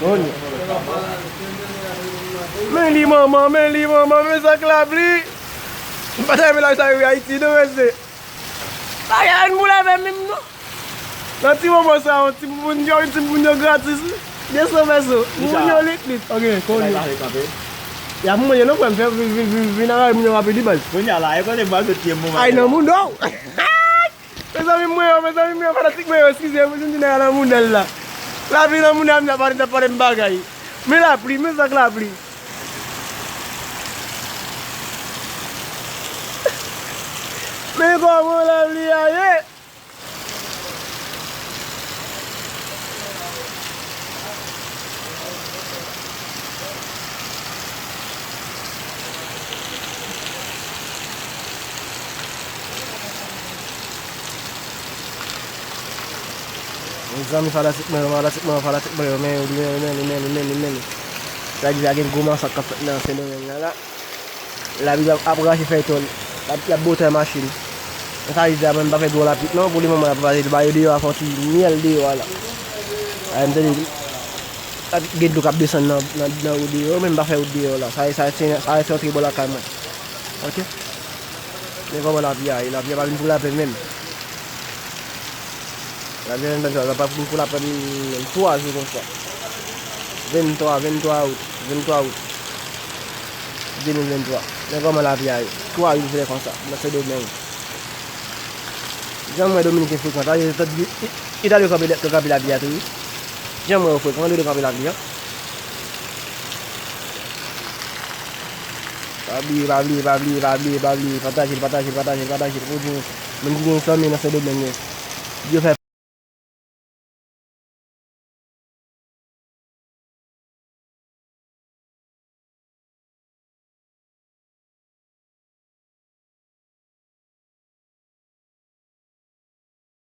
Moun. Men li maman, men sak lapli. Patay me la sa yu Haiti, non mese. La yon mou la ve mim non. Nan ti maman sa, ti moun yo gratis. Deso mese, moun yo lit. Ok, kon yo. Ya moun yo non kwen fè, vinara moun yo rapi di bal. Moun ya la, e kon de bal de tiye moun. Ay nan moun do. Mes ami mwen, fanatik mwen yo, eskize, mwen jen dine nan moun del la. Lapli nan moun am na pare mbagay. Men lapli, men sak lapli. Men kon moun lapli a ye. Zami fanatik mwen, men. Sa di agen gouman sak kapet nan sendomeng la. La bi ap rache fè ton. La bote machine. Sa di men ba fè do la pit non, pou li maman la pa ba yo di yo a fonti miel di yo la. Ay mte di ged do kap desen nan ou di yo, men ba fè ou di yo la. Sa e sotri bo la kalman. Ok? Men koman la pi pa vin pou la pen men. La vienne va pas pour la peine 3 jours comme ça. 23 août 2023. Mais comment la vie aille 3 jours comme ça. Dans ce domaine. J'aimerais Dominique fréquent. Il a le capé la vie à tout. J'aimerais fréquent le capé la vie. Partage. Pour dire, même si on dans ce domaine. Dieu fait